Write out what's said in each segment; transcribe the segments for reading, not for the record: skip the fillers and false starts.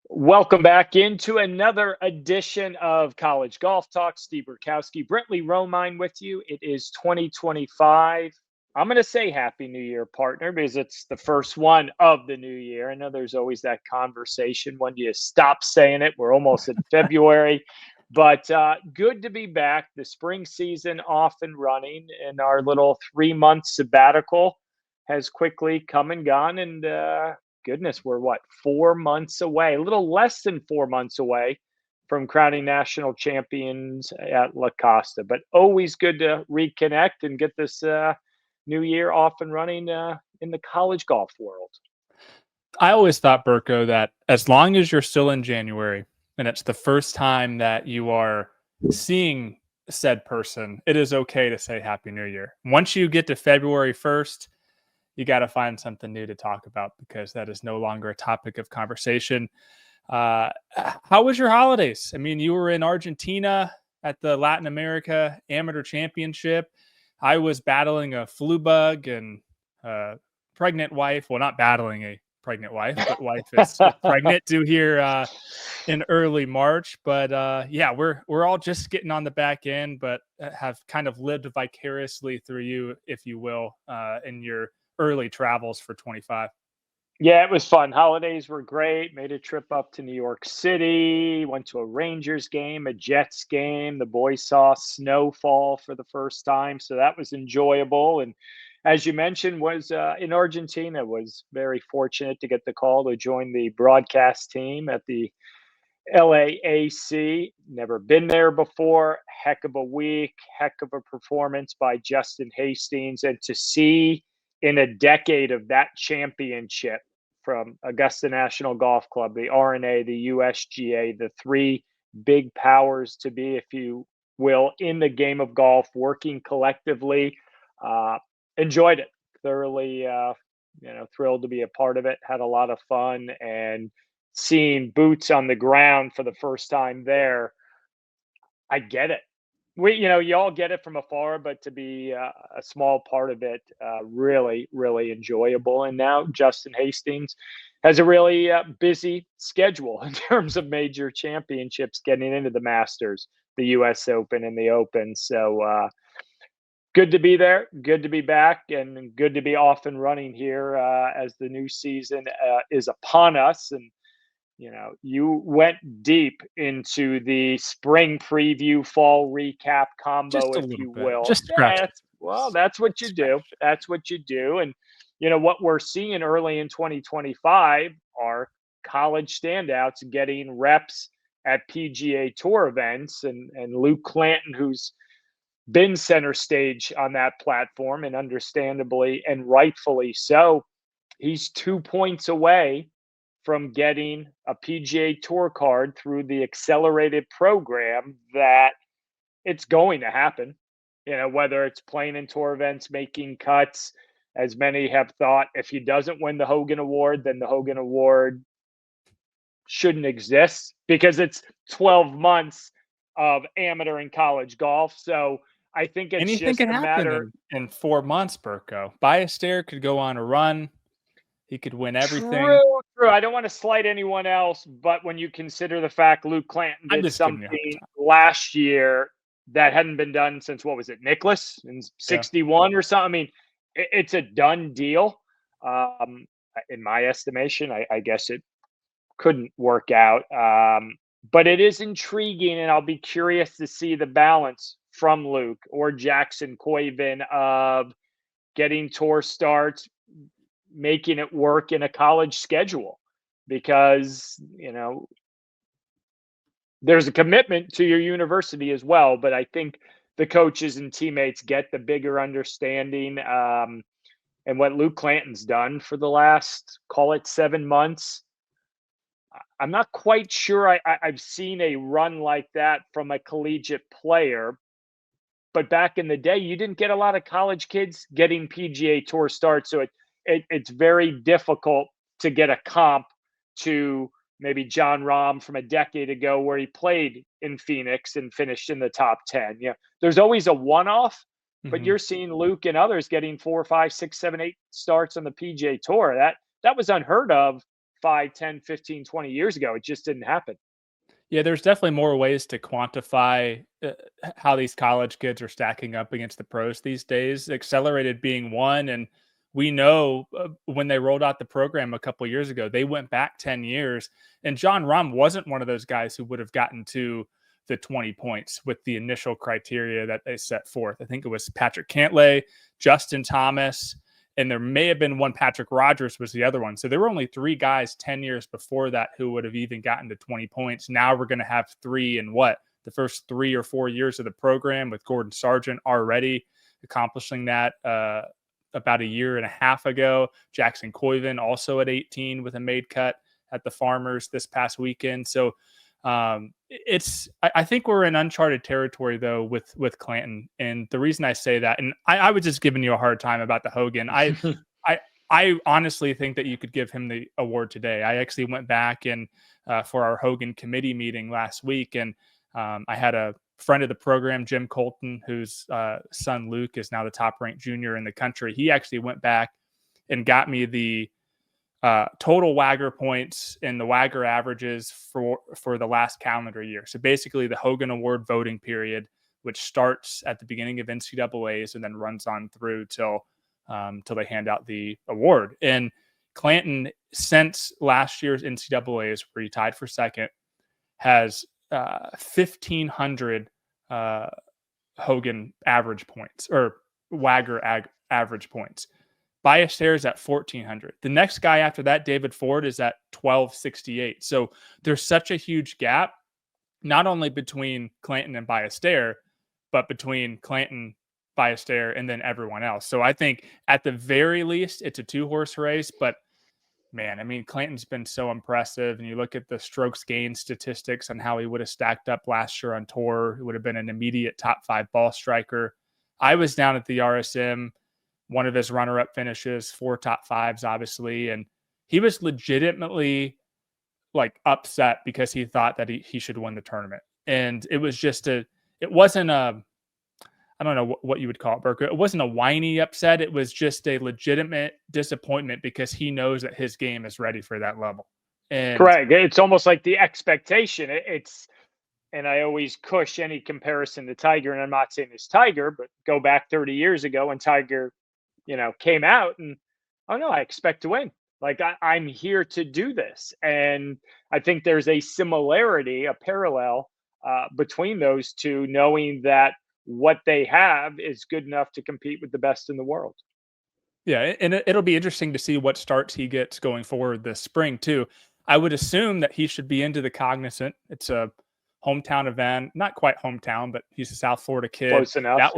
Welcome back into another edition of College Golf Talk. Steve Burkowski, Brentley Romine with you. It is 2025. I'm going to say Happy New Year, partner, because it's the first one of the new year. I know there's always that conversation when you stop saying it. We're almost in February, but good to be back. The spring season off and running, and our little 3-month sabbatical has quickly come and gone. And goodness, we're what, 4 months away, a little less than 4 months away from crowning national champions at La Costa. But always good to reconnect and get this new year off and running in the college golf world. I always thought, Burko, that as long as you're still in January and it's the first time that you are seeing said person, it is okay to say Happy New Year. Once you get to February 1st, you got to find something new to talk about because that is no longer a topic of conversation. How was your holidays? I mean, you were in Argentina at the Latin America Amateur Championship. I was battling a flu bug and pregnant wife. Well, not battling a pregnant wife, but wife is pregnant due here in early March. But yeah, we're all just getting on the back end, but have kind of lived vicariously through you, if you will, in your early travels for 25. Yeah, it was fun. Holidays were great. Made a trip up to New York City, went to a Rangers game, a Jets game. The boys saw snowfall for the first time, so that was enjoyable. And as you mentioned, was in Argentina. Was very fortunate to get the call to join the broadcast team at the LAAC. Never been there before. Heck of a week, heck of a performance by Justin Hastings, and to see in a decade of that championship from Augusta National Golf Club, the RNA, the USGA, the three big powers to be, if you will, in the game of golf, working collectively. Enjoyed it thoroughly. Thrilled to be a part of it. Had a lot of fun, and seeing boots on the ground for the first time there, I get it. You all get it from afar, but to be a small part of it, really, really enjoyable. And now Justin Hastings has a really busy schedule in terms of major championships, getting into the Masters, the U.S. Open, and the Open. So good to be there, good to be back, and good to be off and running here as the new season is upon us. And you went deep into the spring preview, fall recap combo, Just a if little you bit. will. Just scratch. That's what you do. That's what you do. And what we're seeing early in 2025 are college standouts getting reps at PGA Tour events, and Luke Clanton, who's been center stage on that platform, and understandably and rightfully so, he's 2 points away from getting a PGA Tour card through the accelerated program. That it's going to happen. Whether it's playing in tour events, making cuts, as many have thought, if he doesn't win the Hogan Award, then the Hogan Award shouldn't exist because it's 12 months of amateur and college golf. So I think it's Anything just can a happen matter. in 4 months, Burko. Biastair could go on a run. He could win everything. True. I don't want to slight anyone else, but when you consider the fact Luke Clanton I'm did just giving you a hard something time. last year that hadn't been done since, what was it, Nicholas in 61 or something? I mean, it's a done deal. In my estimation, I guess it couldn't work out. But it is intriguing, and I'll be curious to see the balance from Luke or Jackson Coyvin of getting tour starts, making it work in a college schedule, because there's a commitment to your university as well. But I think the coaches and teammates get the bigger understanding, and what Luke Clanton's done for the last, call it 7 months. I'm not quite sure I've seen a run like that from a collegiate player. But back in the day, you didn't get a lot of college kids getting PGA Tour starts. So it's very difficult to get a comp to maybe John Rahm from a decade ago, where he played in Phoenix and finished in the top 10. There's always a one-off, but you're seeing Luke and others getting 4, 5, 6, 7, 8 starts on the PGA Tour. That was unheard of 5, 10, 15, 20 years ago. It just didn't happen. Yeah, there's definitely more ways to quantify how these college kids are stacking up against the pros these days. Accelerated being one, and we know when they rolled out the program a couple years ago, they went back 10 years, and John Rahm wasn't one of those guys who would have gotten to the 20 points with the initial criteria that they set forth. I think it was Patrick Cantlay, Justin Thomas, and there may have been one. Patrick Rogers was the other one. So there were only 3 guys 10 years before that who would have even gotten to 20 points. Now we're going to have 3 in the first 3 or 4 years of the program, with Gordon Sargent already accomplishing that about a year and a half ago. Jackson Coyven also at 18 with a made cut at the Farmers this past weekend. So I think we're in uncharted territory though with Clanton, and the reason I say that, and I was just giving you a hard time about the Hogan. I honestly think that you could give him the award today. I actually went back and for our Hogan committee meeting last week, and I had a friend of the program, Jim Colton, whose son Luke is now the top ranked junior in the country. He actually went back and got me the total Wagger points and the Wagger averages for the last calendar year. So basically the Hogan Award voting period, which starts at the beginning of NCAAs and then runs on through till they hand out the award. And Clanton, since last year's NCAAs, where he tied for second, has 1,500 Hogan average points, or Wagger average points. Ballester is at 1,400. The next guy after that, David Ford, is at 1,268. So there's such a huge gap, not only between Clanton and Ballester, but between Clanton, Ballester, and then everyone else. So I think at the very least, it's a 2-horse race. But man, I mean, Clanton's been so impressive. And you look at the strokes gained statistics on how he would have stacked up last year on tour. It would have been an immediate top 5 ball striker. I was down at the RSM, one of his runner-up finishes, 4 top 5s, obviously. And he was legitimately upset because he thought that he should win the tournament. And it was just it wasn't I don't know what you would call it, Burko. It wasn't a whiny upset. It was just a legitimate disappointment because he knows that his game is ready for that level. And correct. It's almost like the expectation. And I always cush any comparison to Tiger, and I'm not saying it's Tiger, but go back 30 years ago when Tiger came out and, oh no, I expect to win. I'm here to do this. And I think there's a similarity, a parallel between those two, knowing that what they have is good enough to compete with the best in the world. Yeah, and it'll be interesting to see what starts he gets going forward this spring too. I would assume that he should be into the Cognizant. It's a hometown event, not quite hometown, but he's a South Florida kid. Close enough,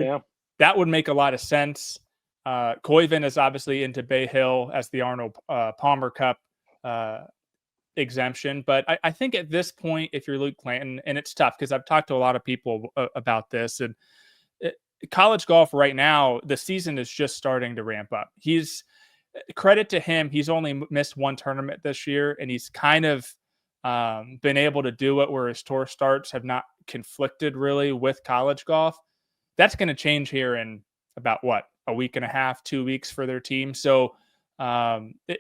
that would make a lot of sense. Coyven is obviously into Bay Hill as the Arnold Palmer Cup exemption. But I think at this point, if you're Luke Clanton, and it's tough because I've talked to a lot of people about this, and college golf right now, the season is just starting to ramp up. Credit to him, he's only missed 1 tournament this year, and he's kind of been able to do it where his tour starts have not conflicted really with college golf. That's going to change here in about a week and a half, 2 weeks for their team. So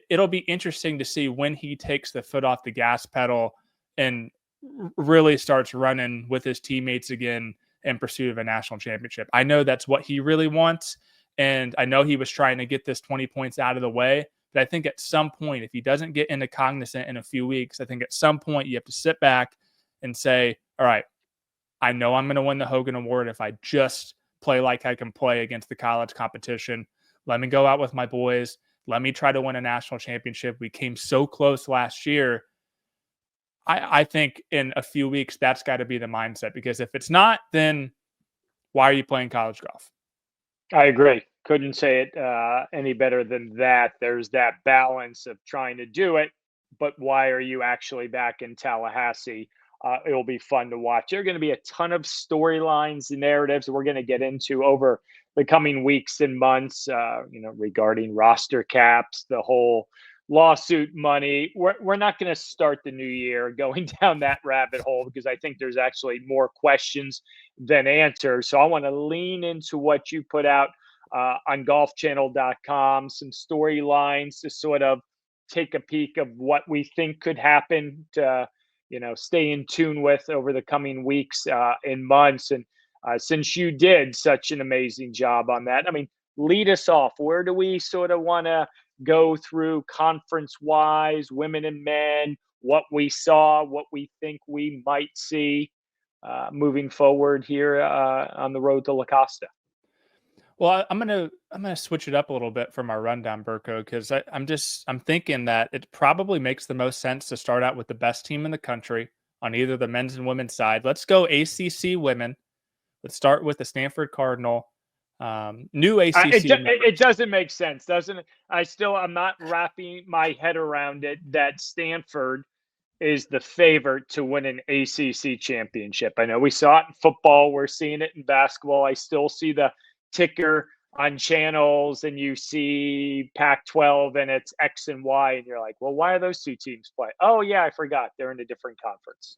it'll be interesting to see when he takes the foot off the gas pedal and really starts running with his teammates again in pursuit of a national championship. I know that's what he really wants. And I know he was trying to get this 20 points out of the way. But I think at some point, if he doesn't get into Cognizant in a few weeks, I think at some point you have to sit back and say, all right, I know I'm going to win the Hogan Award if I just play like I can play against the college competition. Let me go out with my boys. Let me try to win a national championship. We came so close last year. I think in a few weeks, that's got to be the mindset, because if it's not, then why are you playing college golf? I agree. Couldn't say it any better than that. There's that balance of trying to do it, but why are you actually back in Tallahassee? It'll be fun to watch. There are going to be a ton of storylines and narratives we're going to get into over the coming weeks and months, regarding roster caps, the whole lawsuit money. We're not going to start the new year going down that rabbit hole, because I think there's actually more questions than answers. So I want to lean into what you put out on golfchannel.com, some storylines to sort of take a peek of what we think could happen to, stay in tune with over the coming weeks and months. And since you did such an amazing job on that, I mean, lead us off. Where do we sort of want to go through conference wise, women and men, what we saw, what we think we might see moving forward here on the road to La Costa? Well, I'm gonna switch it up a little bit from our rundown, Burko, because I'm thinking that it probably makes the most sense to start out with the best team in the country on either the men's and women's side. Let's go ACC women. Let's start with the Stanford Cardinal. New ACC. It doesn't make sense, doesn't it? I'm not wrapping my head around it that Stanford is the favorite to win an ACC championship. I know we saw it in football. We're seeing it in basketball. I still see the ticker on channels and you see Pac-12 and it's X and Y. And you're like, well, why are those two teams play? Oh, yeah, I forgot. They're in a different conference.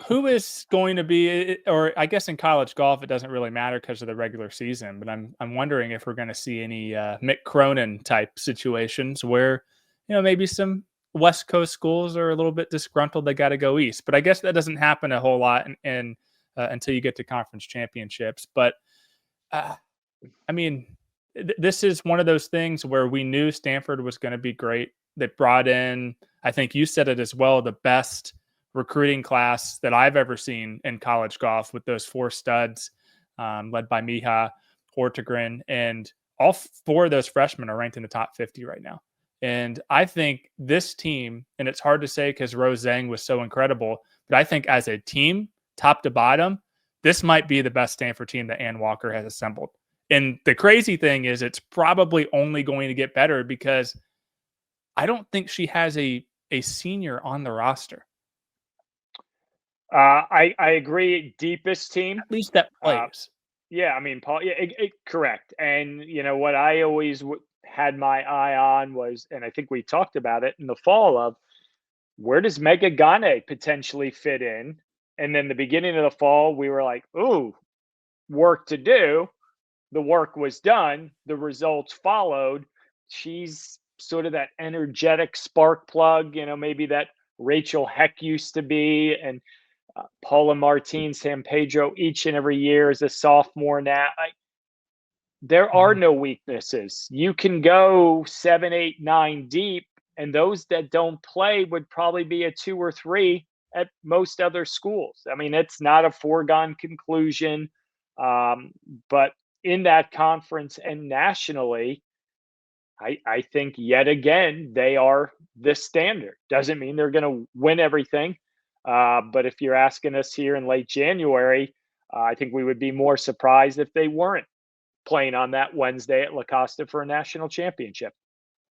Who is going to be, or I guess in college golf, it doesn't really matter because of the regular season, but I'm wondering if we're going to see any Mick Cronin type situations where, maybe some West Coast schools are a little bit disgruntled. They got to go East, but I guess that doesn't happen a whole lot until you get to conference championships. But I mean, this is one of those things where we knew Stanford was going to be great. They brought in, I think you said it as well, the best recruiting class that I've ever seen in college golf with those 4 studs led by Miha Hortigren. And all 4 of those freshmen are ranked in the top 50 right now. And I think this team, and it's hard to say because Rose Zhang was so incredible, but I think as a team, top to bottom, this might be the best Stanford team that Ann Walker has assembled. And the crazy thing is it's probably only going to get better because I don't think she has a senior on the roster. I agree. Deepest team. At least that plays. Yeah, I mean, Paul, yeah, correct. And, what I always had my eye on was, and I think we talked about it in the fall, of where does Mega Gane potentially fit in? And then the beginning of the fall, we were like, ooh, work to do. The work was done. The results followed. She's sort of that energetic spark plug, maybe that Rachel Heck used to be. And Paula Martin San Pedro each and every year as a sophomore now. There are no weaknesses. You can go 7, 8, 9 deep, and those that don't play would probably be a 2 or 3 at most other schools. I mean, it's not a foregone conclusion, but in that conference and nationally, I think yet again, they are the standard. Doesn't mean they're going to win everything. But if you're asking us here in late January, I think we would be more surprised if they weren't playing on that Wednesday at La Costa for a national championship.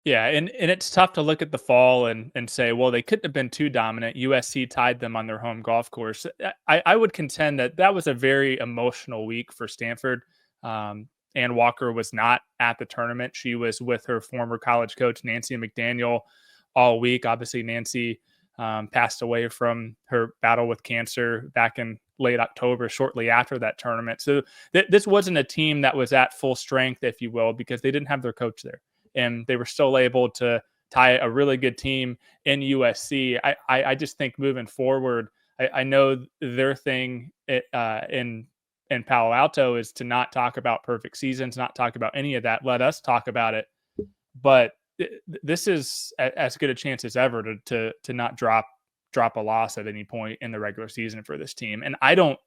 Yeah, and it's tough to look at the fall and say, well, they couldn't have been too dominant. USC tied them on their home golf course. I would contend that was a very emotional week for Stanford. Ann Walker was not at the tournament. She was with her former college coach, Nancy McDaniel, all week. Obviously, Nancy passed away from her battle with cancer back in late October, shortly after that tournament. So this wasn't a team that was at full strength, if you will, because they didn't have their coach there. And they were still able to tie a really good team in USC. I just think moving forward, I know their thing in Palo Alto is to not talk about perfect seasons, not talk about any of that. Let us talk about it. But this is as good a chance as ever to not drop a loss at any point in the regular season for this team. And I don't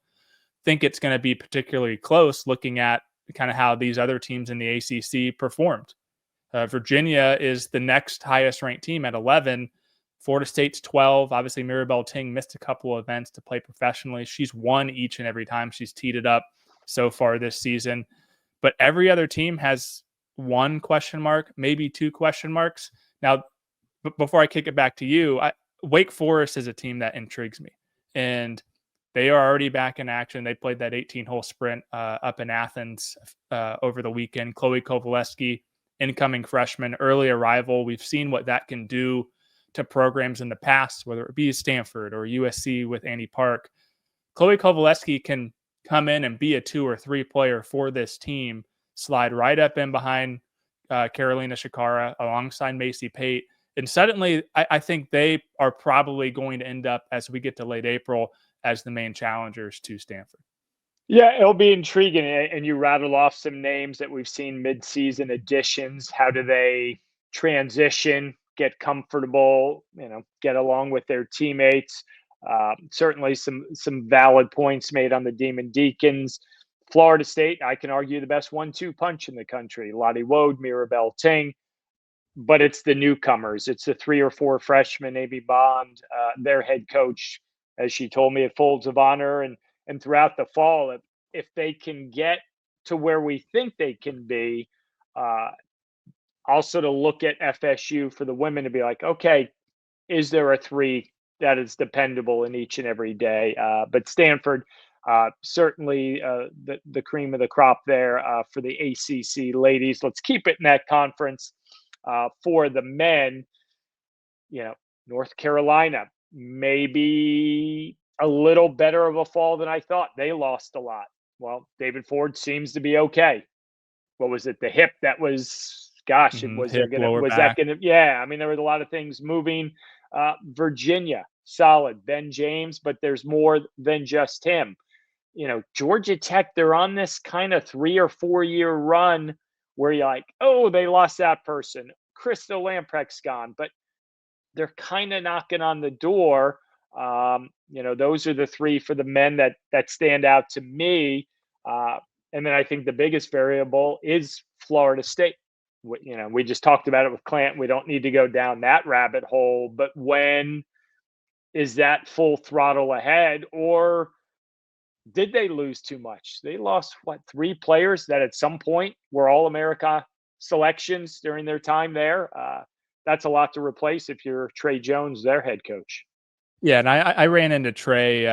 think it's going to be particularly close looking at kind of how these other teams in the ACC performed. Virginia is the next highest ranked team at 11. Florida State's 12. Obviously, Mirabelle Ting missed a couple of events to play professionally. She's won each and every time she's teed it up so far this season. But every other team has 1 question mark, maybe 2 question marks. Now, before I kick it back to you, Wake Forest is a team that intrigues me. And they are already back in action. They played that 18-hole sprint up in Athens over the weekend. Chloe Kovaleski, incoming freshman, early arrival. We've seen what that can do to programs in the past, whether it be Stanford or USC with Annie Park. Chloe Kovaleski can come in and be a 2 or 3 player for this team, slide right up in behind Carolina Shikara alongside Macy Pate. And suddenly, I think they are probably going to end up, as we get to late April, as the main challengers to Stanford. Yeah, it'll be intriguing. And you rattled off some names that we've seen midseason additions. How do they transition, get comfortable, get along with their teammates? Certainly some valid points made on the Demon Deacons. Florida State, I can argue the best 1-2 punch in the country. Lottie Wode, Mirabelle Ting, but it's the newcomers. It's the 3 or 4 freshmen, Amy Bond, their head coach, as she told me at Folds of Honor, and throughout the fall, if they can get to where we think they can be, also to look at FSU for the women to be like, okay, is there a 3 that is dependable in each and every day? But Stanford, certainly the cream of the crop there for the ACC ladies. Let's keep it in that conference. For the men, North Carolina, maybe a little better of a fall than I thought. They lost a lot. Well, David Ford seems to be okay. What was it? The hip that was, gosh, was there Hip, gonna lower was that back. gonna? Yeah, I mean there was a lot of things moving. Virginia, solid. Ben James, but there's more than just him. Georgia Tech, they're on this kind of 3 or 4 year run where you're like, oh, they lost that person. Crystal Lamprecht's gone, but they're kind of knocking on the door. Those are the 3 for the men that stand out to me. And then I think the biggest variable is Florida State. We just talked about it with Clanton. We don't need to go down that rabbit hole, but when is that full throttle ahead, or did they lose too much? They lost 3 players that at some point were All-America selections during their time there. That's a lot to replace if you're Trey Jones, their head coach. Yeah, and I ran into Trey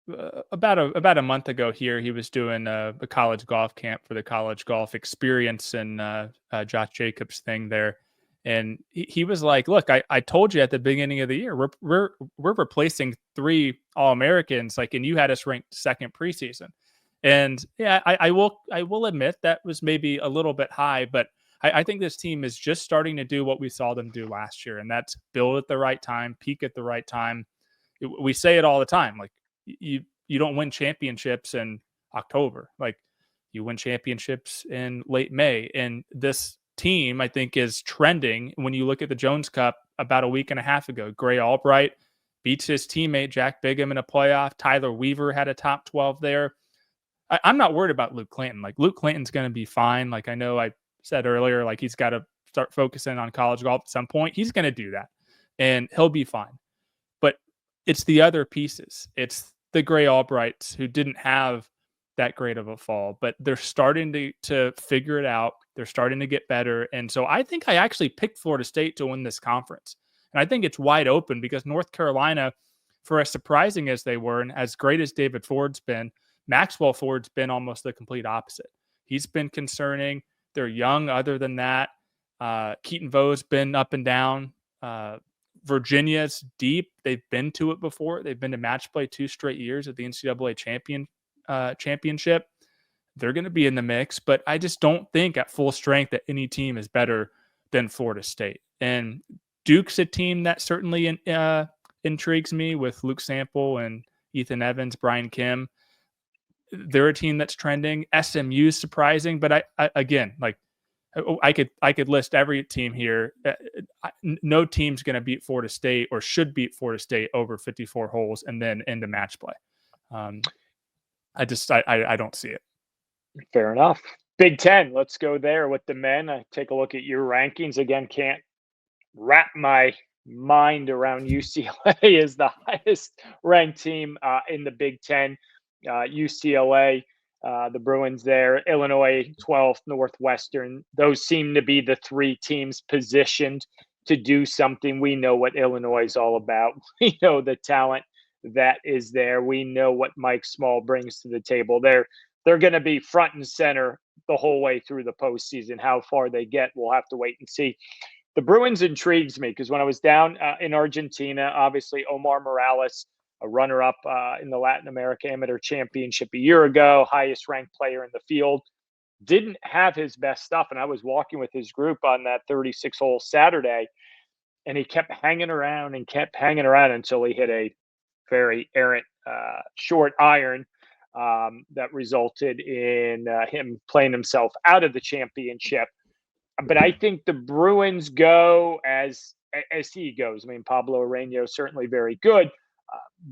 about a month ago here. He was doing a college golf camp for the College Golf Experience and Josh Jacobs thing there. And he was like, "Look, I told you at the beginning of the year, we're replacing 3 All-Americans, and you had us ranked second preseason." And yeah, I will admit that was maybe a little bit high, but I think this team is just starting to do what we saw them do last year, and that's build at the right time, peak at the right time. We say it all the time, you don't win championships in October, you win championships in late May, and this team, I think, is trending. When you look at the Jones Cup about a week and a half ago, Gray Albright beats his teammate Jack Bigham in a playoff. Tyler Weaver had a top 12 there. I'm not worried about Luke Clanton. Luke Clanton's going to be fine. I know I said earlier, he's got to start focusing on college golf at some point. He's going to do that, and he'll be fine. But it's the other pieces. It's the Gray Albrights who didn't have that great of a fall, but they're starting to figure it out. They're starting to get better. And so I think I actually picked Florida State to win this conference. And I think it's wide open because North Carolina, for as surprising as they were and as great as David Ford's been, Maxwell Ford's been almost the complete opposite. He's been concerning. They're young other than that. Keaton Vo's been up and down. Virginia's deep. They've been to it before. They've been to match play 2 straight years at the NCAA championship. They're going to be in the mix, but I just don't think at full strength that any team is better than Florida State. And Duke's a team that certainly intrigues me with Luke Sample and Ethan Evans, Brian Kim. They're a team that's trending. SMU's surprising, but I could list every team here. No team's going to beat Florida State or should beat Florida State over 54 holes and then into match play. I don't see it. Fair enough. Big Ten, let's go there with the men. I take a look at your rankings. Again, can't wrap my mind around UCLA is the highest ranked team in the Big Ten. UCLA, the Bruins there, Illinois 12th, Northwestern. Those seem to be the 3 teams positioned to do something. We know what Illinois is all about. We know the talent that is there. We know what Mike Small brings to the table. They're going to be front and center the whole way through the postseason. How far they get, we'll have to wait and see. The Bruins intrigues me because when I was down in Argentina, obviously Omar Morales, a runner-up in the Latin America Amateur Championship a year ago, highest-ranked player in the field, didn't have his best stuff. And I was walking with his group on that 36-hole Saturday, and he kept hanging around and kept hanging around until he hit a very errant short iron that resulted in him playing himself out of the championship. But I think the Bruins go as he goes. I mean, Pablo Areno is certainly very good,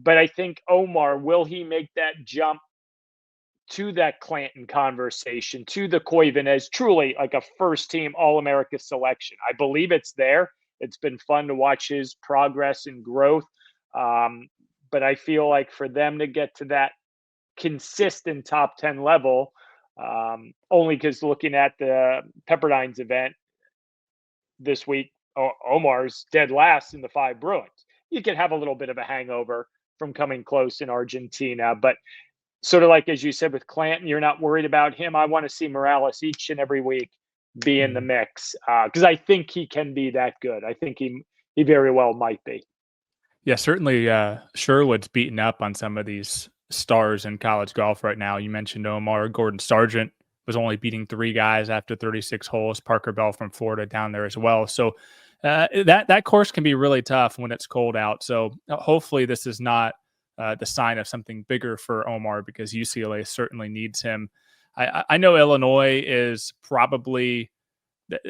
but I think Omar, will he make that jump to that Clanton conversation, to the Koivu as truly like a first team All America selection? I believe it's there. It's been fun to watch his progress and growth. But I feel like for them to get to that consistent top 10 level, only because looking at the Pepperdine's event this week, Omar's dead last in the 5 Bruins. You can have a little bit of a hangover from coming close in Argentina, but sort of like as you said with Clanton, you're not worried about him. I want to see Morales each and every week be in the mix because I think he can be that good. I think he very well might be. Yeah, certainly. Sherwood's beaten up on some of these stars in college golf right now. You mentioned Omar. Gordon Sargent was only beating 3 guys after 36 holes. Parker Bell from Florida down there as well. So that course can be really tough when it's cold out. So hopefully this is not the sign of something bigger for Omar, because UCLA certainly needs him. I know Illinois is probably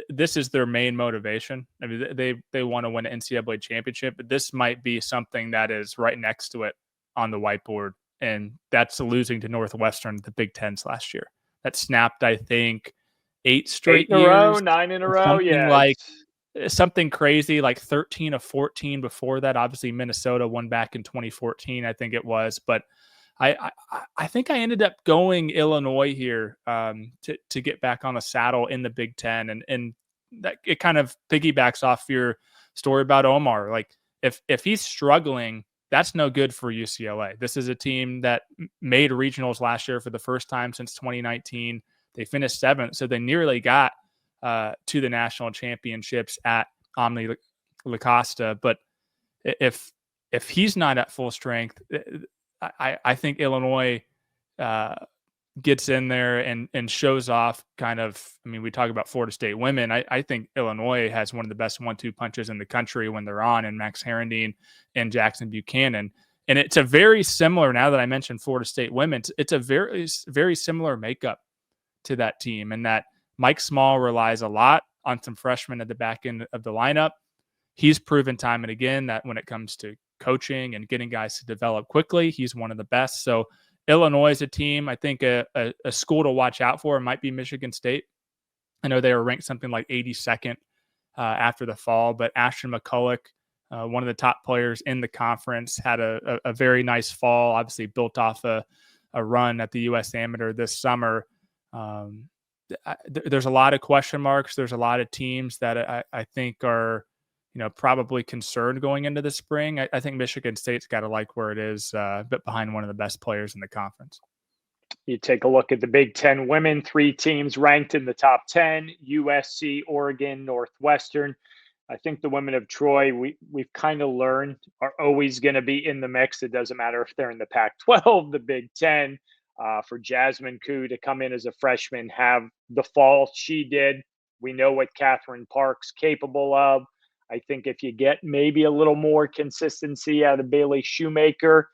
this is their main motivation. I mean, they want to win an NCAA championship, but this might be something that is right next to it on the whiteboard, and that's losing to Northwestern at the Big Tens last year. That snapped, I think, 8 straight 8 in a years, row, 9 in a row. Yeah, like something crazy, like 13 of 14 before that. Obviously, Minnesota won back in 2014, I think it was, but I think I ended up going Illinois here to get back on the saddle in the Big Ten, and that it kind of piggybacks off your story about Omar. Like if he's struggling, that's no good for UCLA. This is a team that made regionals last year for the first time since 2019. They finished 7th, so they nearly got to the national championships at Omni La Costa. But if he's not at full strength, I think Illinois gets in there and shows off kind of, I mean, we talk about Florida State women. I think Illinois has one of the best 1-2 punches in the country when they're on, and Max Herendeen and Jackson Buchanan. And it's a very similar, now that I mentioned Florida State women, it's a very, very similar makeup to that team, and that Mike Small relies a lot on some freshmen at the back end of the lineup. He's proven time and again that when it comes to coaching and getting guys to develop quickly, he's one of the best. So Illinois is a team, I think a school to watch out for might be Michigan State. I know they were ranked something like 82nd after the fall, but Ashton McCulloch, one of the top players in the conference, had a very nice fall, obviously built off a run at the U.S. Amateur this summer. There's a lot of question marks. There's a lot of teams that I think are, probably concerned going into the spring. I think Michigan State's got to like where it is, a bit behind one of the best players in the conference. You take a look at the Big Ten women, 3 teams ranked in the top 10, USC, Oregon, Northwestern. I think the women of Troy, we've kind of learned, are always going to be in the mix. It doesn't matter if they're in the Pac-12, the Big Ten. For Jasmine Koo to come in as a freshman, have the fall she did. We know what Catherine Park's capable of. I think if you get maybe a little more consistency out of Bailey Shoemaker,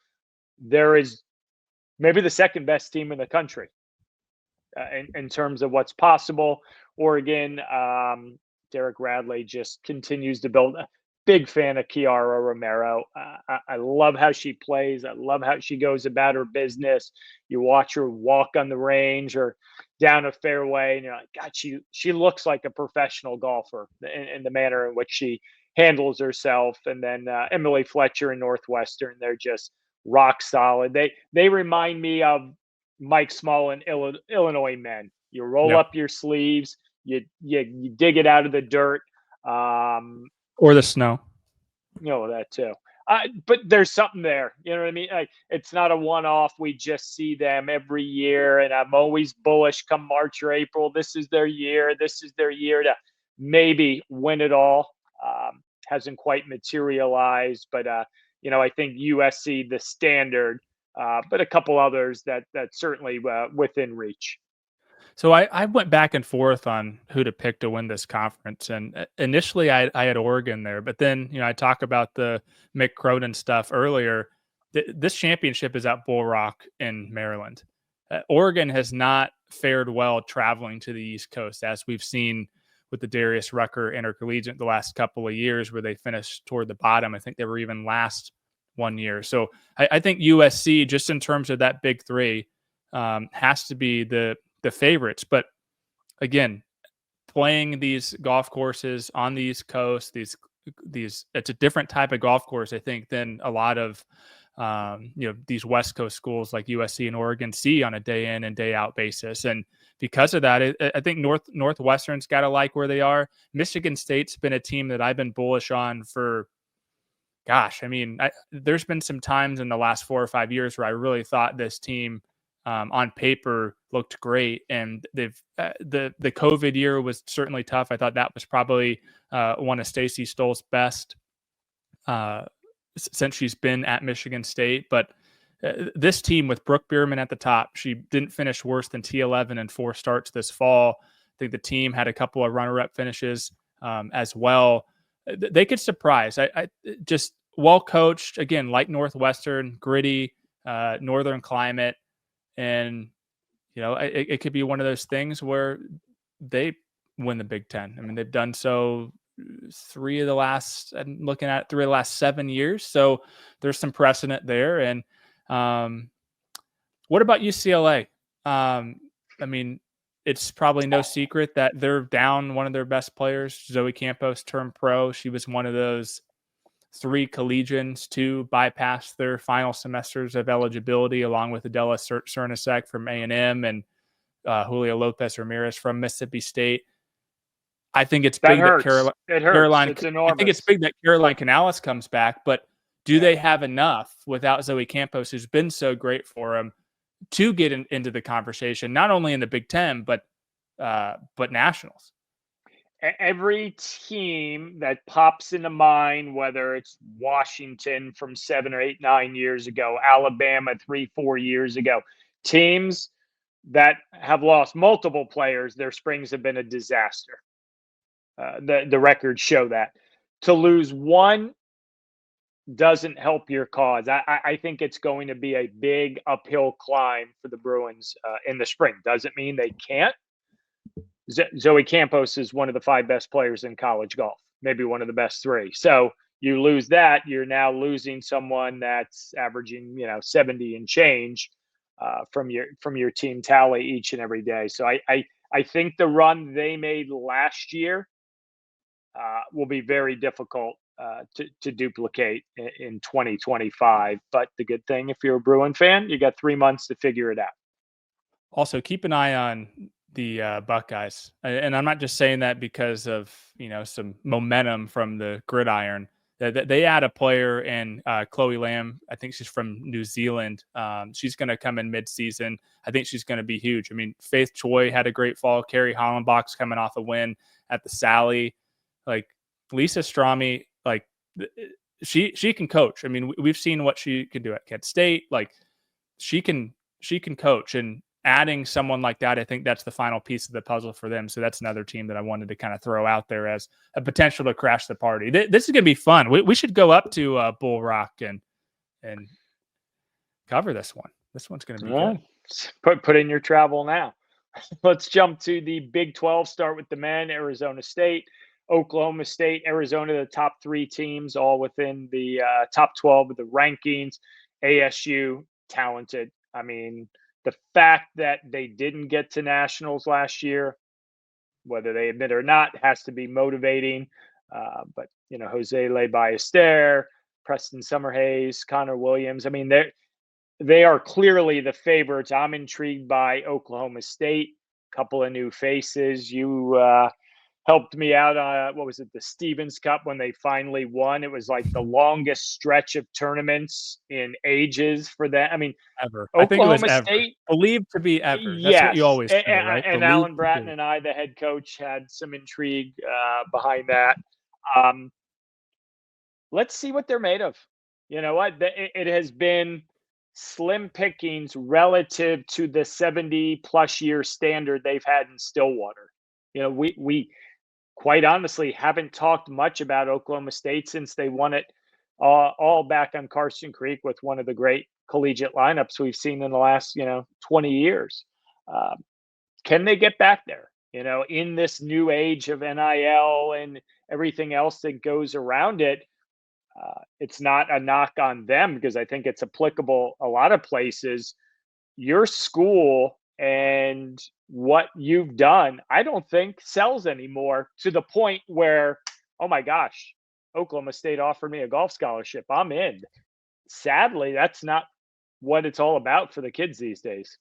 there is maybe the second best team in the country in terms of what's possible. Oregon, Derek Radley just continues to build. A big fan of Kiara Romero. I love how she plays. I love how she goes about her business. You watch her walk on the range or down a fairway, and you're like, God, she looks like a professional golfer in the manner in which she handles herself. And then Emily Fletcher in Northwestern, they're just rock solid. They remind me of Mike Small and Illinois men. You roll up your sleeves, you dig it out of the dirt. Or the snow. That too. But there's something there. You know what I mean? Like, it's not a one-off. We just see them every year, and I'm always bullish come March or April. This is their year. This is their year to maybe win it all. Hasn't quite materialized, but I think USC, the standard, but a couple others that certainly within reach. So I went back and forth on who to pick to win this conference, and initially I had Oregon there, but then I talk about the Mick Cronin stuff earlier. This championship is at Bull Rock in Maryland. Oregon has not fared well traveling to the East Coast, as we've seen with the Darius Rucker Intercollegiate the last couple of years, where they finished toward the bottom. I think they were even last one year. So I think USC, just in terms of that big three, has to be the favorites. But again, playing these golf courses on the East Coast, these it's a different type of golf course, I think, than a lot of these West Coast schools like USC and Oregon see on a day in and day out basis. And because of that, I think Northwestern's got to like where they are. Michigan State's been a team that I've been bullish on for, gosh, I mean, there's been some times in the last 4 or 5 years where I really thought this team on paper looked great, and they've the COVID year was certainly tough. I thought that was probably one of Stacey Stoll's best since she's been at Michigan State. But this team with Brooke Bierman at the top, she didn't finish worse than T11 in 4 starts this fall. I think the team had a couple of runner-up finishes as well. They could surprise. I just well coached, again, like Northwestern, gritty, northern climate. And, it could be one of those things where they win the Big Ten. I mean, they've done so 3 of the last 7 years. So there's some precedent there. And what about UCLA? I mean, it's probably no secret that they're down one of their best players. Zoe Campos turned pro. She was one of those 3 collegians to bypass their final semesters of eligibility, along with Adela Cernasek from A&M and Julio Lopez Ramirez from Mississippi State. I think it's big that Caroline. It's enormous. I think it's big that Caroline Canales comes back, but do they have enough without Zoe Campos, who's been so great for them, to get into the conversation, not only in the Big Ten but nationals? Every team that pops into mind, whether it's Washington from 7 or 8, 9 years ago, Alabama 3, 4 years ago, teams that have lost multiple players, their springs have been a disaster. The records show that. To lose one doesn't help your cause. I think it's going to be a big uphill climb for the Bruins in the spring. Doesn't mean they can't. Zoe Campos is one of the 5 best players in college golf, maybe one of the best 3. So you lose that, you're now losing someone that's averaging, 70 and change from your team tally each and every day. So I think the run they made last year will be very difficult to duplicate in 2025. But the good thing, if you're a Bruin fan, you got 3 months to figure it out. Also, keep an eye on the Buckeyes. And I'm not just saying that because of, some momentum from the gridiron. They add a player in Chloe Lamb. I think she's from New Zealand. She's going to come in midseason. I think she's going to be huge. I mean, Faith Choi had a great fall. Carrie Hollenbach's coming off a win at the Sally. Like, Lisa Strami, like, she can coach. I mean, we've seen what she can do at Kent State. Like, she can coach, and adding someone like that, I think that's the final piece of the puzzle for them. So that's another team that I wanted to kind of throw out there as a potential to crash the party. This is going to be fun. We should go up to Bull Rock and cover this one. This one's going to be good. Put in your travel now. Let's jump to the Big 12. Start with the men. Arizona State, Oklahoma State, Arizona, the top 3 teams, all within the top 12 of the rankings. ASU, talented. I mean, the fact that they didn't get to nationals last year, whether they admit or not, has to be motivating. But, Jose Le Ballester, Preston Summerhays, Connor Williams, I mean, they are clearly the favorites. I'm intrigued by Oklahoma State, a couple of new faces. You helped me out. What was it? The Stevens Cup, when they finally won. It was like the longest stretch of tournaments in ages for them. I mean, ever. Oklahoma State, believed to be ever. That's yes. What you always say, right? And Alan Bratton and I, the head coach, had some intrigue behind that. Let's see what they're made of. You know what? It has been slim pickings relative to the 70+ year standard they've had in Stillwater. We quite honestly haven't talked much about Oklahoma State since they won it all back on Carson Creek with one of the great collegiate lineups we've seen in the last 20 years. Um, can they get back there? In this new age of NIL and everything else that goes around it, it's not a knock on them because I think it's applicable a lot of places. Your school and what you've done, I don't think sells anymore to the point where, oh my gosh, Oklahoma State offered me a golf scholarship, I'm in. Sadly, that's not what it's all about for the kids these days.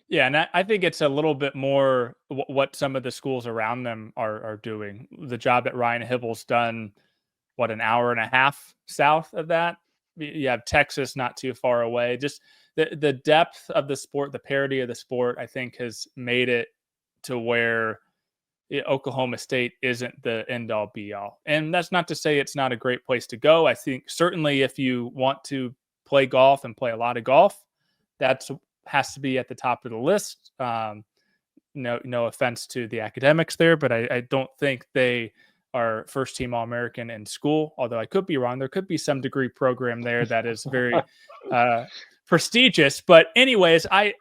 Yeah, and I think it's a little bit more what some of the schools around them are doing. The job that Ryan Hibble's done, what, an hour and a half south of that? You have Texas not too far away. Just the depth of the sport, the parity of the sport, I think has made it to where Oklahoma State isn't the end all be all. And that's not to say it's not a great place to go. I think certainly if you want to play golf and play a lot of golf, that's has to be at the top of the list. No offense to the academics there, but I don't think they are first team All-American in school. Although I could be wrong. There could be some degree program there that is very prestigious. But anyways, I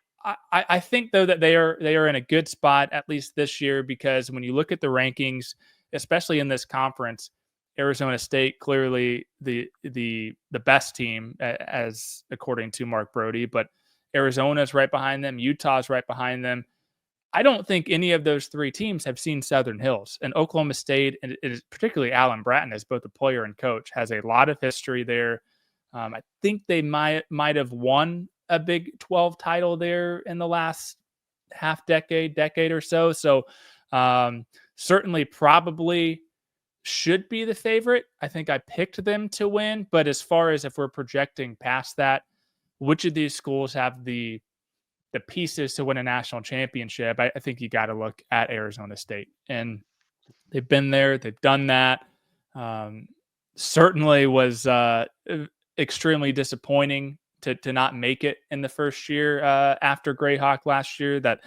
think though that they are in a good spot at least this year, because when you look at the rankings, especially in this conference, Arizona State clearly the best team as according to Mark Brody, but Arizona's right behind them. Utah's right behind them. I don't think any of those three teams have seen Southern Hills. And Oklahoma State, and particularly Alan Bratton as both a player and coach, has a lot of history there. I think they might have won a Big 12 title there in the last decade or so. So certainly probably should be the favorite. I think I picked them to win. But as far as if we're projecting past that, which of these schools have the pieces to win a national championship, I think you got to look at Arizona State. And they've been there. They've done that. Certainly was extremely disappointing to not make it in the first year after Greyhawk last year, that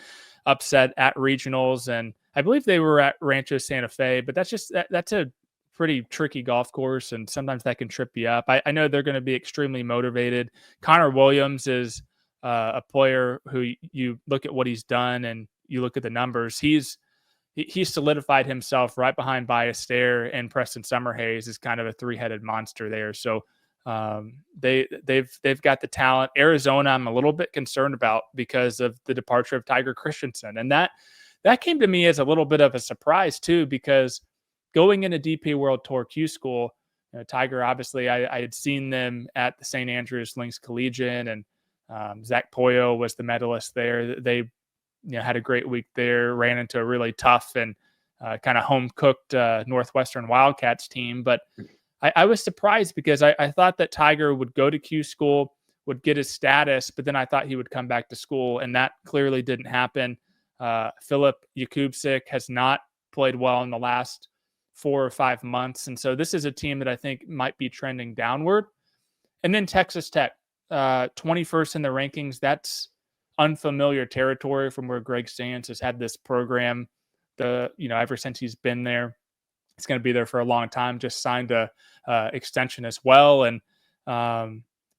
upset at regionals. And I believe they were at Rancho Santa Fe, but that's a pretty tricky golf course, and sometimes that can trip you up. I know they're going to be extremely motivated. Connor Williams is a player who you look at what he's done and you look at the numbers. He's solidified himself right behind Biastair and Preston Summerhays is kind of a three-headed monster there. So they've got the talent. Arizona, I'm a little bit concerned about because of the departure of Tiger Christensen, and that came to me as a little bit of a surprise too, because going into DP World Tour Q School, Tiger, obviously, I had seen them at the St. Andrews Links Collegiate, and Zach Poyo was the medalist there. They had a great week there, ran into a really tough and kind of home-cooked Northwestern Wildcats team. But I was surprised because I thought that Tiger would go to Q School, would get his status, but then I thought he would come back to school, and that clearly didn't happen. Filip Jakubczyk has not played well in the last 4 or 5 months. And so this is a team that I think might be trending downward. And then Texas Tech, 21st in the rankings. That's unfamiliar territory from where Greg Stans has had this program ever since he's been there. He's going to be there for a long time, just signed a extension as well. And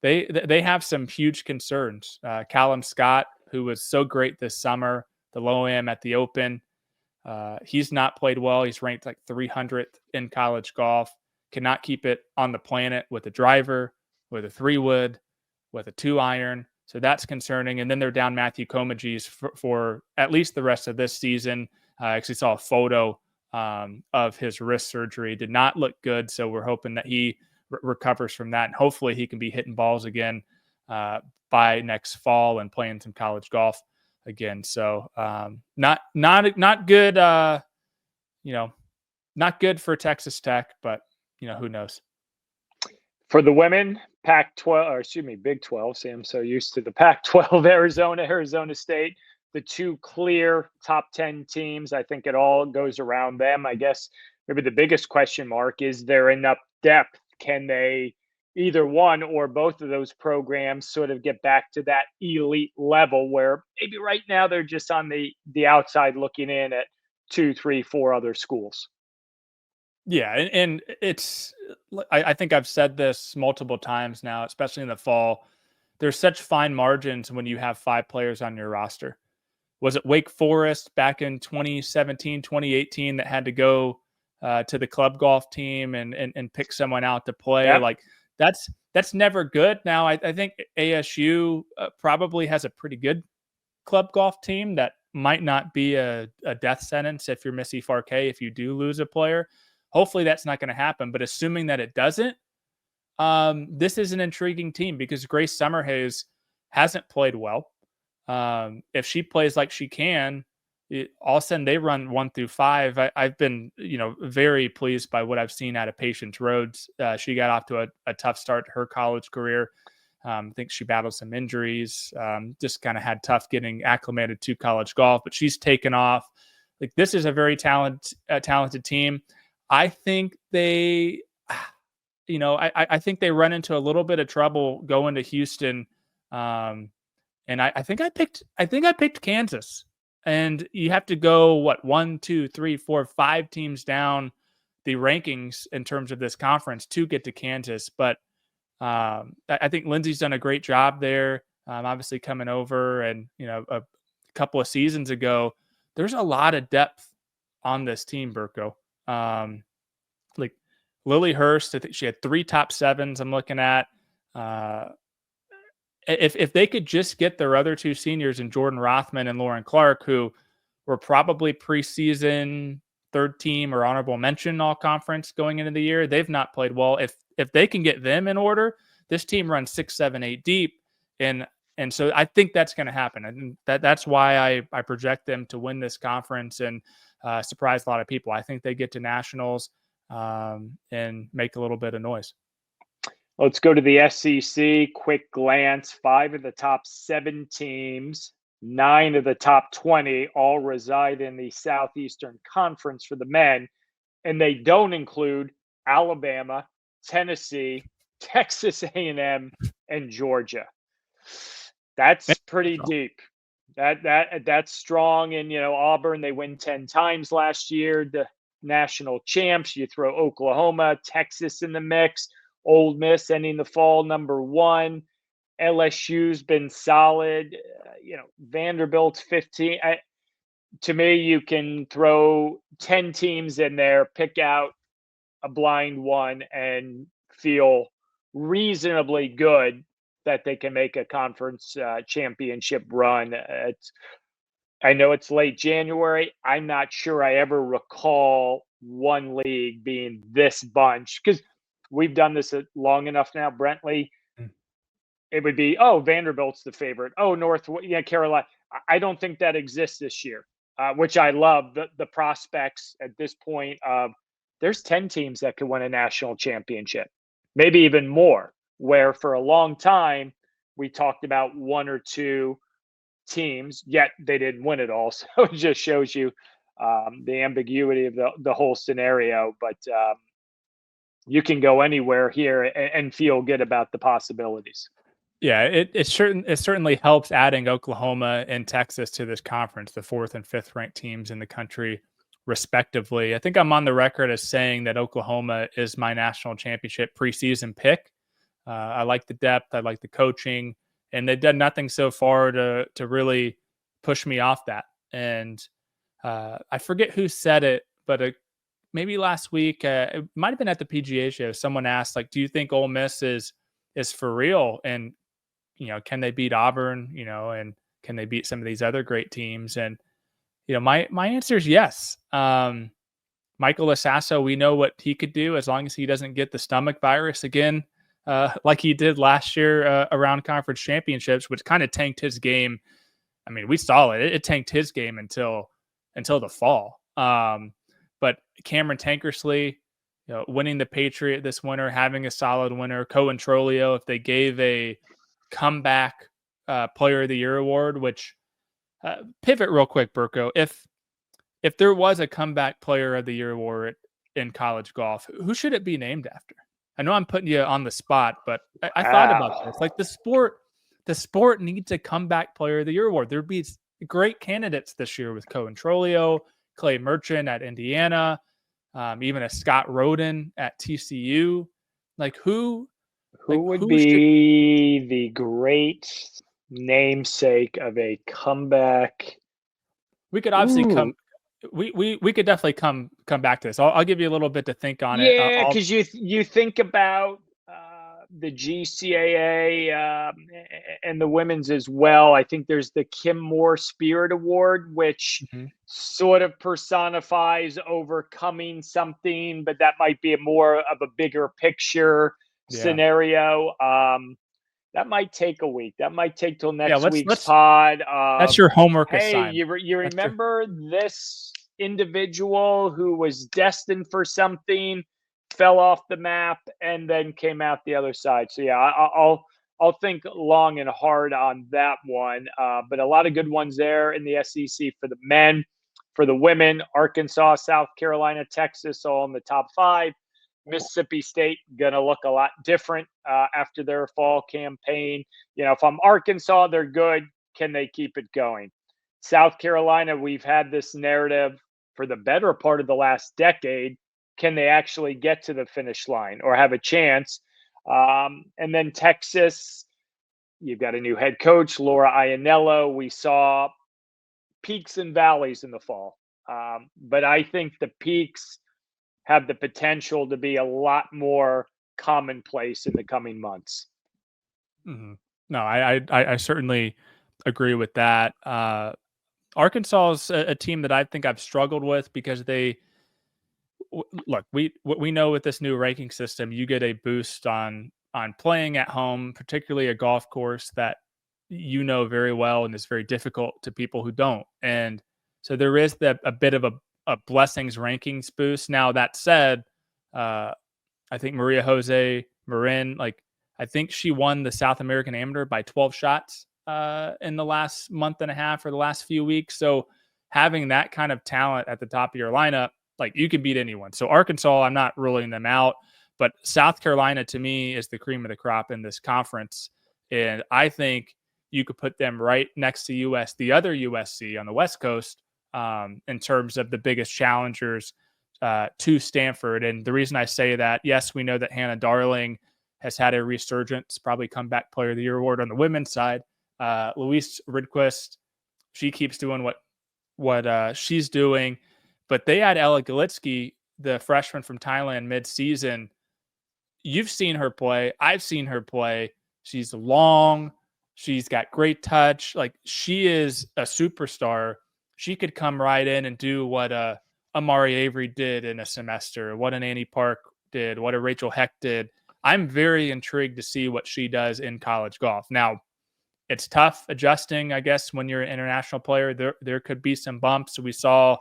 they have some huge concerns. Callum Scott, who was so great this summer, the low-am at the Open, he's not played well. He's ranked like 300th in college golf. Cannot keep it on the planet with a driver, with a 3-wood, with a 2-iron. So that's concerning. And then they're down Matthew Comegys for at least the rest of this season. I actually saw a photo of his wrist surgery. Did not look good. So we're hoping that he recovers from that. And hopefully he can be hitting balls again by next fall and playing some college golf again. So not good, not good for Texas Tech, but who knows? For the women, Big 12. See, I'm so used to the Pac-12, Arizona State, the two clear top 10 teams. I think it all goes around them. I guess maybe the biggest question mark is there enough depth? Can they either one or both of those programs sort of get back to that elite level where maybe right now they're just on the outside looking in at 2, 3, 4 other schools. Yeah, and it's I think I've said this multiple times now, especially in the fall. There's such fine margins when you have 5 players on your roster. Was it Wake Forest back in 2017, 2018 that had to go to the club golf team and pick someone out to play? Yeah. Like that's never good. Now I think ASU probably has a pretty good club golf team that might not be a death sentence if you're Missy Farkay if you do lose a player. Hopefully that's not going to happen. But assuming that it doesn't, this is an intriguing team because Grace Summerhays hasn't played well. If she plays like she can, all of a sudden they run 1 through 5. I've been, very pleased by what I've seen out of Patience Rhodes. She got off to a tough start to her college career. I think she battled some injuries, just kind of had tough getting acclimated to college golf, but she's taken off. Like this is a very talented team. I think they, I think they run into a little bit of trouble going to Houston. And I think I picked Kansas, and you have to go 1, 2, 3, 4, 5 teams down the rankings in terms of this conference to get to Kansas. But I think Lindsay's done a great job there. Obviously coming over, and a couple of seasons ago, there's a lot of depth on this team, Burko. Like Lily Hurst, I think she had 3 top 7s. I'm looking at. If they could just get their other 2 seniors in Jordan Rothman and Lauren Clark, who were probably preseason 3rd team or honorable mention all conference going into the year, they've not played well. If they can get them in order, this team runs 6, 7, 8 deep, and so I think that's going to happen, and that's why I project them to win this conference and surprise a lot of people. I think they get to nationals and make a little bit of noise. Let's go to the SEC. Quick glance. 5 of the top 7 teams, 9 of the top 20 all reside in the Southeastern Conference for the men, and they don't include Alabama, Tennessee, Texas A&M, and Georgia. That's pretty deep. That's strong. And Auburn, they win 10 times last year, the national champs. You throw Oklahoma, Texas in the mix. Ole Miss ending the fall number 1. LSU's been solid. Vanderbilt's 15. To me, you can throw 10 teams in there, pick out a blind one, and feel reasonably good that they can make a conference championship run. I know it's late January. I'm not sure I ever recall one league being this bunch, because we've done this long enough now, Brentley. It would be, Vanderbilt's the favorite. Carolina. I don't think that exists this year, which I love. The prospects at this point of there's 10 teams that could win a national championship, maybe even more, where for a long time we talked about 1 or 2 teams, yet they didn't win it all. So it just shows you the ambiguity of the whole scenario. But you can go anywhere here and feel good about the possibilities. Yeah, it certainly helps adding Oklahoma and Texas to this conference, the 4th and 5th ranked teams in the country, respectively. I think I'm on the record as saying that Oklahoma is my national championship preseason pick. I like the depth, I like the coaching, and they've done nothing so far to really push me off that. And I forget who said it, but maybe last week, it might have been at the PGA show. Someone asked, do you think Ole Miss is for real? And can they beat Auburn? And can they beat some of these other great teams? And my answer is yes. Michael Asasso, we know what he could do as long as he doesn't get the stomach virus again, like he did last year around conference championships, which kind of tanked his game. I mean, we saw it. It tanked his game until the fall. But Cameron Tankersley, winning the Patriot this winter, having a solid winter. Cohen Trolio, if they gave a comeback Player of the Year award, which pivot real quick, Burko. If there was a comeback Player of the Year award in college golf, who should it be named after? I know I'm putting you on the spot, but I thought about this. Like the sport needs a comeback player of the year award. There'd be great candidates this year with Cohen Trolio, Clay Merchant at Indiana, even a Scott Roden at TCU. Like who would should be the great namesake of a comeback? we could obviously come we could definitely come back to this. I'll give you a little bit to think on it. Yeah, because you think about the GCAA and the women's as well. I think there's the Kim Moore Spirit Award, which sort of personifies overcoming something, but that might be more of a bigger picture scenario. That might take a week. That might take till next week's pod. That's your homework assignment. Hey, you remember this individual who was destined for something, fell off the map, and then came out the other side. So yeah, I'll think long and hard on that one. But a lot of good ones there in the SEC for the men. For the women, Arkansas, South Carolina, Texas, all in the top 5. Mississippi State gonna look a lot different after their fall campaign. If I'm Arkansas, they're good. Can they keep it going? South Carolina, we've had this narrative for the better part of the last decade. Can they actually get to the finish line or have a chance? And then Texas, you've got a new head coach, Laura Ianello. We saw peaks and valleys in the fall. But I think the peaks have the potential to be a lot more commonplace in the coming months. No, I certainly agree with that. Arkansas is a team that I think I've struggled with because we know with this new ranking system, you get a boost on playing at home, particularly a golf course that very well and is very difficult to people who don't. And so there is a bit of a blessings rankings boost. Now that said, I think Maria Jose Marin, I think she won the South American Amateur by 12 shots in the last month and a half or the last few weeks. So having that kind of talent at the top of your lineup, you can beat anyone. So Arkansas, I'm not ruling them out, but South Carolina to me is the cream of the crop in this conference. And I think you could put them right next to the other USC on the West Coast, in terms of the biggest challengers to Stanford. And the reason I say that, yes, we know that Hannah Darling has had a resurgence, probably comeback player of the year award on the women's side. Louise Ridquist, she keeps doing what she's doing. But they had Ella Galitsky, the freshman from Thailand mid-season. You've seen her play. I've seen her play. She's long. She's got great touch. She is a superstar. She could come right in and do what Amari Avery did in a semester, what an Annie Park did, what a Rachel Heck did. I'm very intrigued to see what she does in college golf. Now, it's tough adjusting, I guess, when you're an international player. There could be some bumps. We saw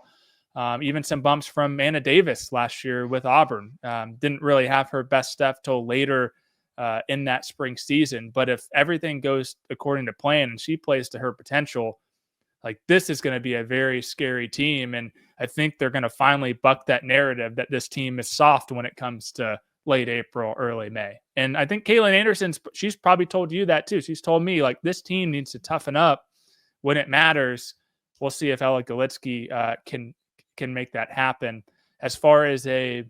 even some bumps from Anna Davis last year with Auburn. Didn't really have her best stuff till later in that spring season. But if everything goes according to plan and she plays to her potential, this is going to be a very scary team. And I think they're going to finally buck that narrative that this team is soft when it comes to late April, early May. And I think Kaylin Anderson, she's probably told you that too. She's told me this team needs to toughen up when it matters. We'll see if Ella Galitsky can make that happen. As far as a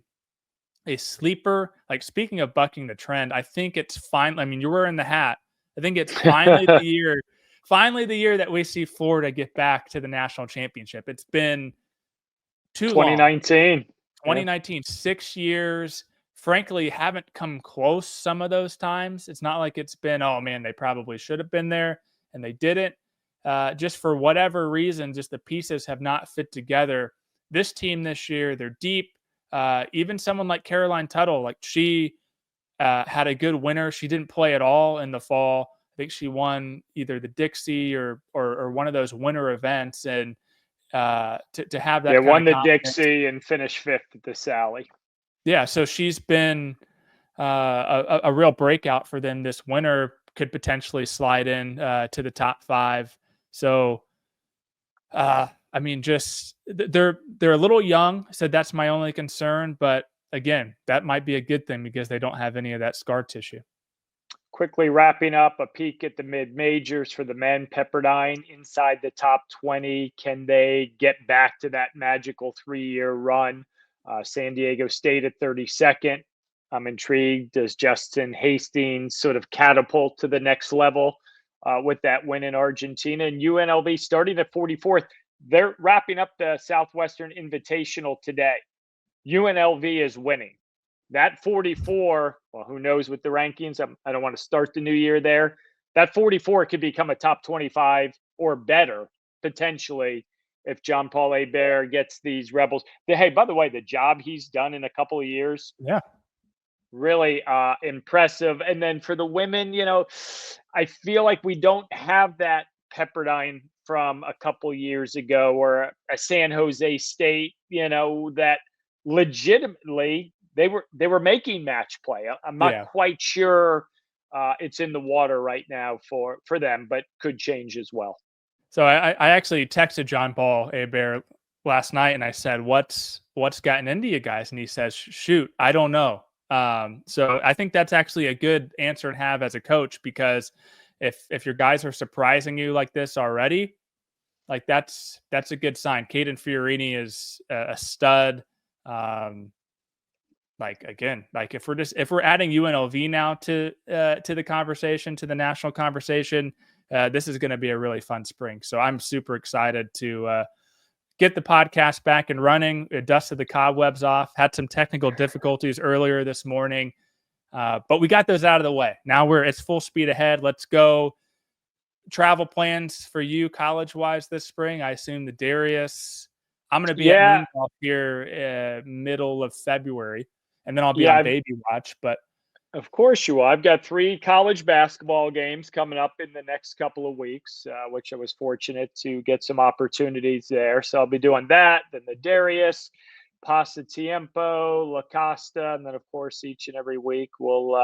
sleeper, speaking of bucking the trend, I think it's fine. I mean, you're wearing the hat. I think it's finally the year. Finally, the year that we see Florida get back to the national championship. It's been too 2019. long. 2019, 6 years. Frankly, haven't come close some of those times. It's not like it's been, oh man, they probably should have been there and they didn't. Just for whatever reason, just the pieces have not fit together. This team this year, they're deep. Even someone like Caroline Tuttle, she had a good winter. She didn't play at all in the fall. I think she won either the Dixie or one of those winter events, and to have that. Yeah, won the Dixie and finished 5th at the Sally. Yeah, so she's been a real breakout for them this winter. Could potentially slide in to the top 5. So, I mean, just they're a little young. So that's my only concern. But again, that might be a good thing because they don't have any of that scar tissue. Quickly wrapping up, a peek at the mid-majors for the men. Pepperdine inside the top 20. Can they get back to that magical 3-year run? San Diego State at 32nd. I'm intrigued. Does Justin Hastings sort of catapult to the next level with that win in Argentina? And UNLV starting at 44th. They're wrapping up the Southwestern Invitational today. UNLV is winning. That 44, well, who knows with the rankings? I don't want to start the new year there. That 44 could become a top 25 or better, potentially, if John Paul Hebert gets these Rebels. Hey, by the way, the job he's done in a couple of years, Yeah, really impressive. And then for the women, I feel like we don't have that Pepperdine from a couple years ago, or a San Jose State, that legitimately they were making match play. I'm not quite sure it's in the water right now for them, but could change as well. So I actually texted John Paul Hebert last night and I said, what's gotten into you guys? And he says, shoot, I don't know. So I think that's actually a good answer to have as a coach, because if your guys are surprising you like this already, like that's a good sign. Caden Fiorini is a stud. If we're adding UNLV now to the conversation, to the national conversation, this is going to be a really fun spring. So I'm super excited to get the podcast back and running. It dusted the cobwebs off. Had some technical difficulties earlier this morning, but we got those out of the way. Now it's full speed ahead. Let's go. Travel plans for you college-wise this spring? I assume the Darius. I'm going to be at Moondog here middle of February, and then I'll be on baby watch. But of course you will. I've got 3 college basketball games coming up in the next couple of weeks, which I was fortunate to get some opportunities there. So I'll be doing that. Then the Darius, Pasatiempo, La Costa, and then, of course, each and every week we'll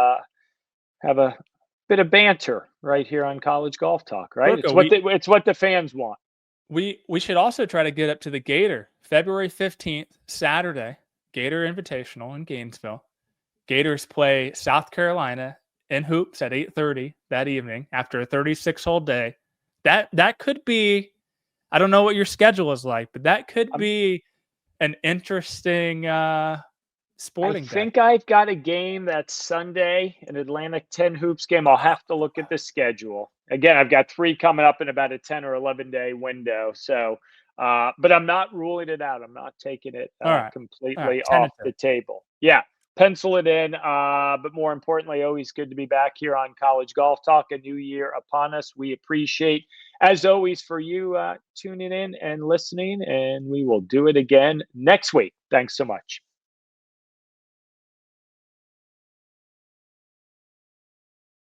have a bit of banter right here on College Golf Talk, right? Burko, it's what the fans want. We should also try to get up to the Gator, February 15th, Saturday, Gator Invitational in Gainesville. Gators play South Carolina in hoops at 8:30 that evening after a 36-hole day. That could be, I don't know what your schedule is like, but that could be an interesting sporting day. I think I've got a game that's Sunday, an Atlantic 10 hoops game. I'll have to look at the schedule. Again, I've got 3 coming up in about a 10 or 11 day window. So, but I'm not ruling it out. I'm not taking it completely off the table. Yeah, pencil it in. But more importantly, always good to be back here on College Golf Talk. A new year upon us. We appreciate, as always, for you tuning in and listening, and we will do it again next week. Thanks so much.